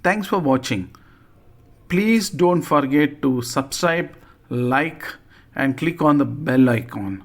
Thanks for watching. Please don't forget to subscribe, like, and click on the bell icon.